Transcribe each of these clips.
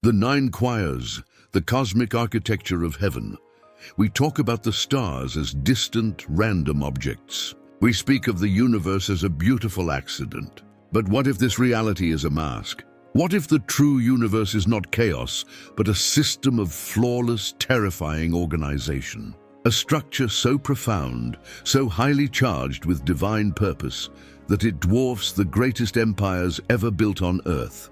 The nine choirs, the cosmic architecture of heaven. We talk about the stars as distant, random objects. We speak of the universe as a beautiful accident. But what if this reality is a mask? What if the true universe is not chaos, but a system of flawless, terrifying organization? A structure so profound, so highly charged with divine purpose, that it dwarfs the greatest empires ever built on Earth.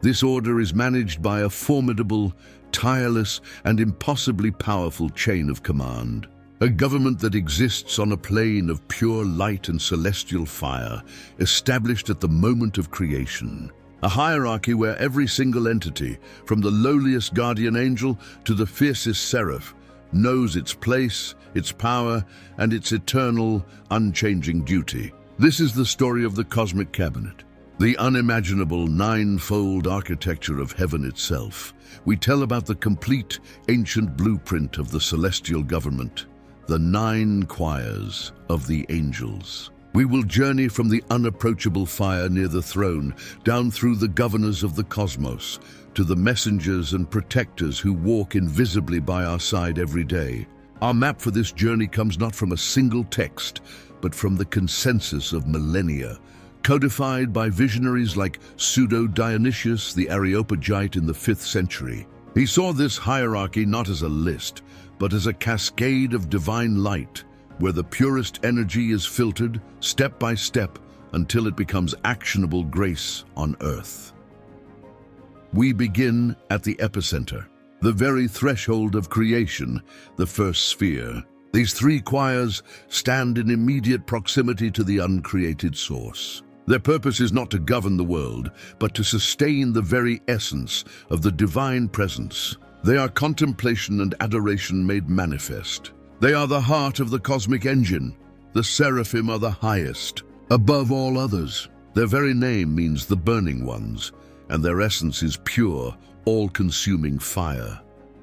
This order is managed by a formidable, tireless, and impossibly powerful chain of command. A government that exists on a plane of pure light and celestial fire, established at the moment of creation. A hierarchy where every single entity, from the lowliest guardian angel to the fiercest seraph, knows its place, its power, and its eternal, unchanging duty. This is the story of the Cosmic Cabinet, the unimaginable nine-fold architecture of heaven itself. We tell about the complete, ancient blueprint of the celestial government, the nine choirs of the angels. We will journey from the unapproachable fire near the throne, down through the governors of the cosmos, to the messengers and protectors who walk invisibly by our side every day. Our map for this journey comes not from a single text, but from the consensus of millennia, codified by visionaries like Pseudo-Dionysius the Areopagite in the 5th century. He saw this hierarchy not as a list, but as a cascade of divine light, where the purest energy is filtered step by step until it becomes actionable grace on Earth. We begin at the epicenter, the very threshold of creation, the first sphere. These three choirs stand in immediate proximity to the uncreated source. Their purpose is not to govern the world, but to sustain the very essence of the divine presence. They are contemplation and adoration made manifest. They are the heart of the cosmic engine. The seraphim are the highest, above all others. Their very name means the burning ones, and their essence is pure, all-consuming fire.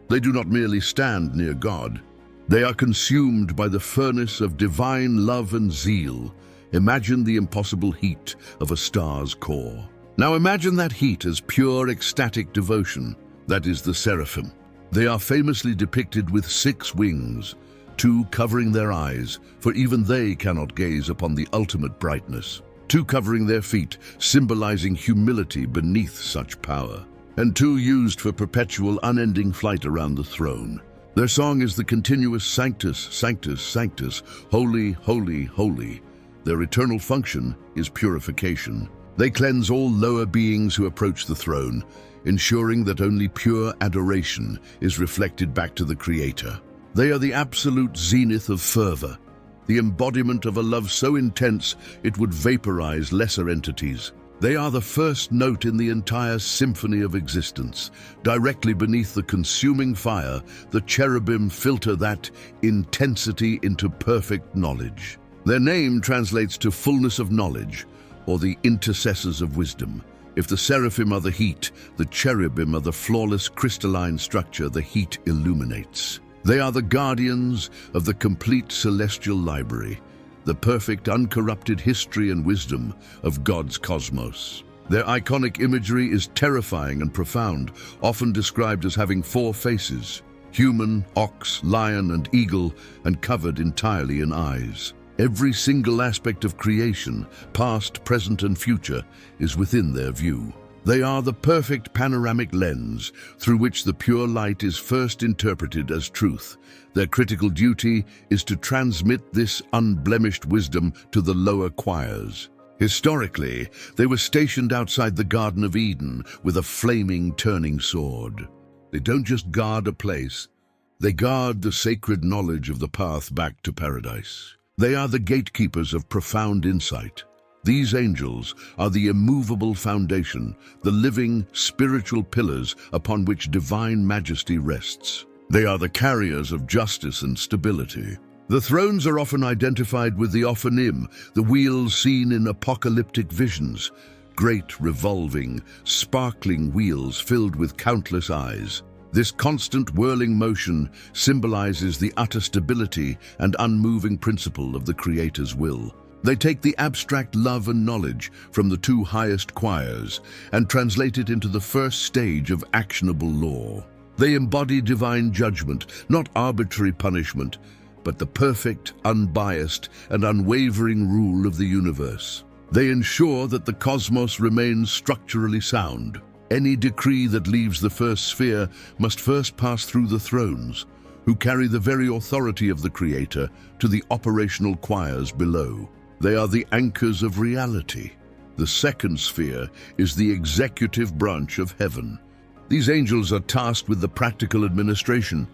They do not merely stand near God. They are consumed by the furnace of divine love and zeal. Imagine the impossible heat of a star's core. Now imagine that heat as pure, ecstatic devotion. That is the seraphim. They are famously depicted with 6 wings, 2 covering their eyes, for even they cannot gaze upon the ultimate brightness. 2 covering their feet, symbolizing humility beneath such power. And 2 used for perpetual, unending flight around the throne. Their song is the continuous Sanctus, Sanctus, Sanctus, Holy, Holy, Holy. Their eternal function is purification. They cleanse all lower beings who approach the throne, ensuring that only pure adoration is reflected back to the Creator. They are the absolute zenith of fervor, the embodiment of a love so intense it would vaporize lesser entities. They are the first note in the entire symphony of existence. Directly beneath the consuming fire, the cherubim filter that intensity into perfect knowledge. Their name translates to fullness of knowledge, or the intercessors of wisdom. If the seraphim are the heat, the cherubim are the flawless crystalline structure the heat illuminates. They are the guardians of the complete celestial library, the perfect uncorrupted history and wisdom of God's cosmos. Their iconic imagery is terrifying and profound, often described as having 4 faces: human, ox, lion, and eagle, and covered entirely in eyes. Every single aspect of creation, past, present, and future, is within their view. They are the perfect panoramic lens through which the pure light is first interpreted as truth. Their critical duty is to transmit this unblemished wisdom to the lower choirs. Historically, they were stationed outside the Garden of Eden with a flaming, turning sword. They don't just guard a place, they guard the sacred knowledge of the path back to paradise. They are the gatekeepers of profound insight. These angels are the immovable foundation, the living, spiritual pillars upon which divine majesty rests. They are the carriers of justice and stability. The thrones are often identified with the Ophanim, the wheels seen in apocalyptic visions, great revolving, sparkling wheels filled with countless eyes. This constant whirling motion symbolizes the utter stability and unmoving principle of the Creator's will. They take the abstract love and knowledge from the two highest choirs and translate it into the first stage of actionable law. They embody divine judgment, not arbitrary punishment, but the perfect, unbiased, and unwavering rule of the universe. They ensure that the cosmos remains structurally sound. Any decree that leaves the first sphere must first pass through the thrones, who carry the very authority of the Creator to the operational choirs below. They are the anchors of reality. The second sphere is the executive branch of heaven. These angels are tasked with the practical administration,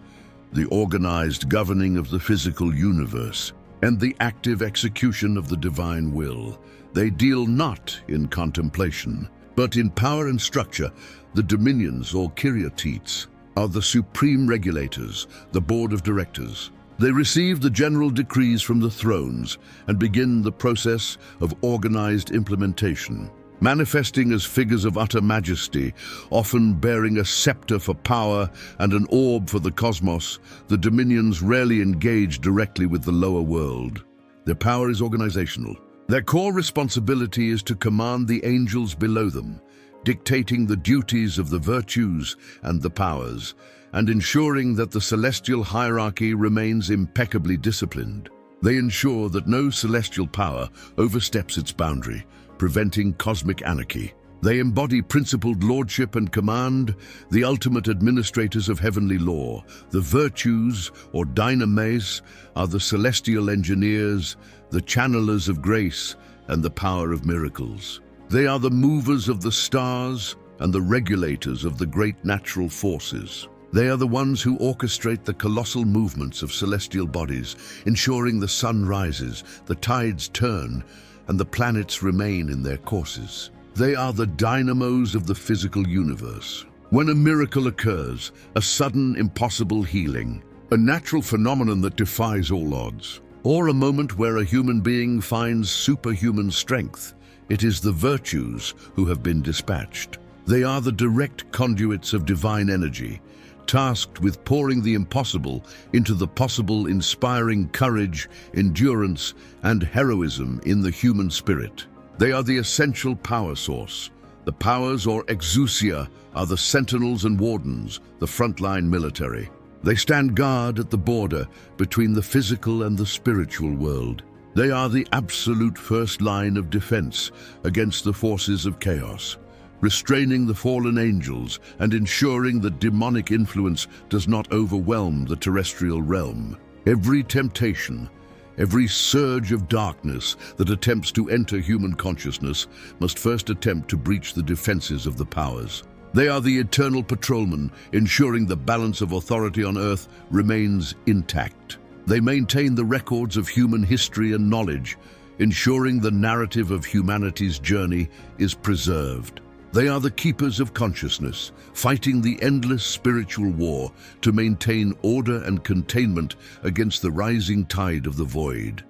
the organized governing of the physical universe, and the active execution of the divine will. They deal not in contemplation, but in power and structure. The dominions, or Kyriates, are the supreme regulators, the board of directors. They receive the general decrees from the thrones and begin the process of organized implementation. Manifesting as figures of utter majesty, often bearing a scepter for power and an orb for the cosmos, the dominions rarely engage directly with the lower world. Their power is organizational. Their core responsibility is to command the angels below them, dictating the duties of the virtues and the powers, and ensuring that the celestial hierarchy remains impeccably disciplined. They ensure that no celestial power oversteps its boundary, preventing cosmic anarchy. They embody principled lordship and command, the ultimate administrators of heavenly law. The virtues, or dynames, are the celestial engineers, the channelers of grace, and the power of miracles. They are the movers of the stars and the regulators of the great natural forces. They are the ones who orchestrate the colossal movements of celestial bodies, ensuring the sun rises, the tides turn, and the planets remain in their courses. They are the dynamos of the physical universe. When a miracle occurs, a sudden, impossible healing, a natural phenomenon that defies all odds, or a moment where a human being finds superhuman strength, it is the virtues who have been dispatched. They are the direct conduits of divine energy, tasked with pouring the impossible into the possible, inspiring courage, endurance, and heroism in the human spirit. They are the essential power source. The powers, or exousia, are the sentinels and wardens, the frontline military. They stand guard at the border between the physical and the spiritual world. They are the absolute first line of defense against the forces of chaos, restraining the fallen angels and ensuring that demonic influence does not overwhelm the terrestrial realm. Every temptation, every surge of darkness that attempts to enter human consciousness must first attempt to breach the defenses of the powers. They are the eternal patrolmen, ensuring the balance of authority on Earth remains intact. They maintain the records of human history and knowledge, ensuring the narrative of humanity's journey is preserved. They are the keepers of consciousness, fighting the endless spiritual war to maintain order and containment against the rising tide of the void.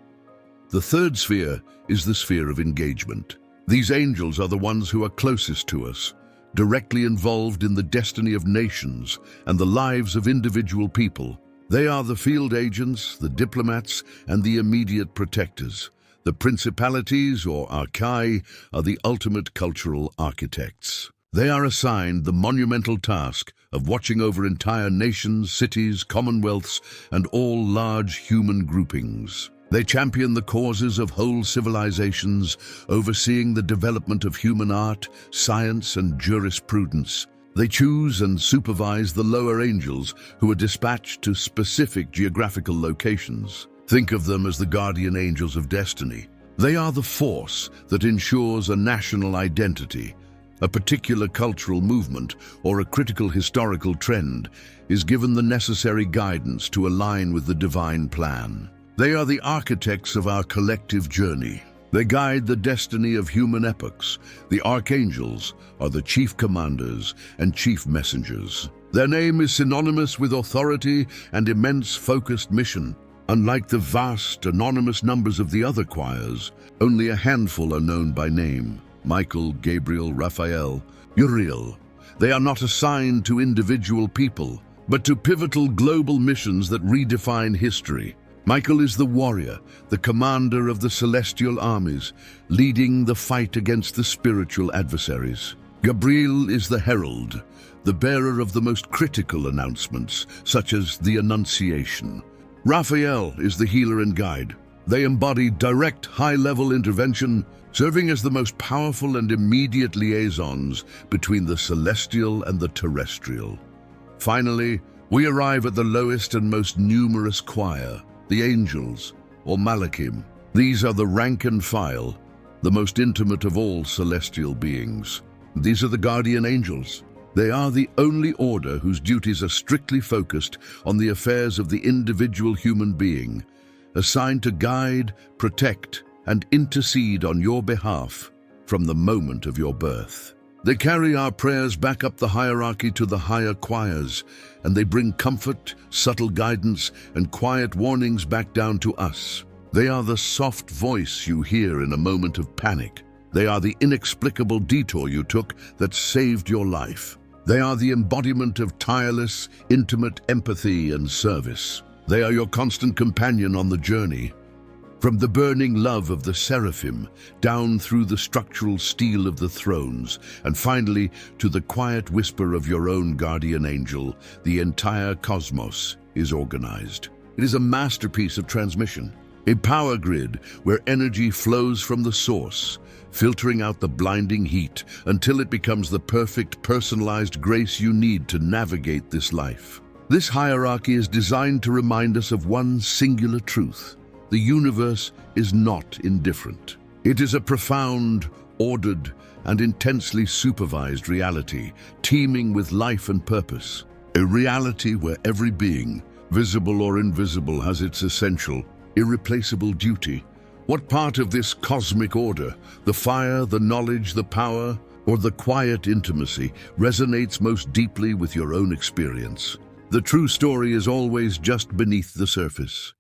The third sphere is the sphere of engagement. These angels are the ones who are closest to us, directly involved in the destiny of nations and the lives of individual people. They are the field agents, the diplomats, and the immediate protectors. The principalities, or archai, are the ultimate cultural architects. They are assigned the monumental task of watching over entire nations, cities, commonwealths, and all large human groupings. They champion the causes of whole civilizations, overseeing the development of human art, science, and jurisprudence. They choose and supervise the lower angels who are dispatched to specific geographical locations. Think of them as the guardian angels of destiny. They are the force that ensures a national identity. A particular cultural movement or a critical historical trend is given the necessary guidance to align with the divine plan. They are the architects of our collective journey. They guide the destiny of human epochs. The archangels are the chief commanders and chief messengers. Their name is synonymous with authority and immense focused mission. Unlike the vast, anonymous numbers of the other choirs, only a handful are known by name: Michael, Gabriel, Raphael, Uriel. They are not assigned to individual people, but to pivotal global missions that redefine history. Michael is the warrior, the commander of the celestial armies, leading the fight against the spiritual adversaries. Gabriel is the herald, the bearer of the most critical announcements, such as the Annunciation. Raphael is the healer and guide. They embody direct, high-level intervention, serving as the most powerful and immediate liaisons between the celestial and the terrestrial. Finally, we arrive at the lowest and most numerous choir, the angels, or Malachim. These are the rank and file, the most intimate of all celestial beings. These are the guardian angels. They are the only order whose duties are strictly focused on the affairs of the individual human being, assigned to guide, protect, and intercede on your behalf from the moment of your birth. They carry our prayers back up the hierarchy to the higher choirs, and they bring comfort, subtle guidance, and quiet warnings back down to us. They are the soft voice you hear in a moment of panic. They are the inexplicable detour you took that saved your life. They are the embodiment of tireless, intimate empathy and service. They are your constant companion on the journey. From the burning love of the seraphim, down through the structural steel of the thrones, and finally to the quiet whisper of your own guardian angel, the entire cosmos is organized. It is a masterpiece of transmission, a power grid where energy flows from the source, filtering out the blinding heat until it becomes the perfect personalized grace you need to navigate this life. This hierarchy is designed to remind us of one singular truth. The universe is not indifferent. It is a profound, ordered, and intensely supervised reality, teeming with life and purpose. A reality where every being, visible or invisible, has its essential, irreplaceable duty. What part of this cosmic order, the fire, the knowledge, the power, or the quiet intimacy, resonates most deeply with your own experience? The true story is always just beneath the surface.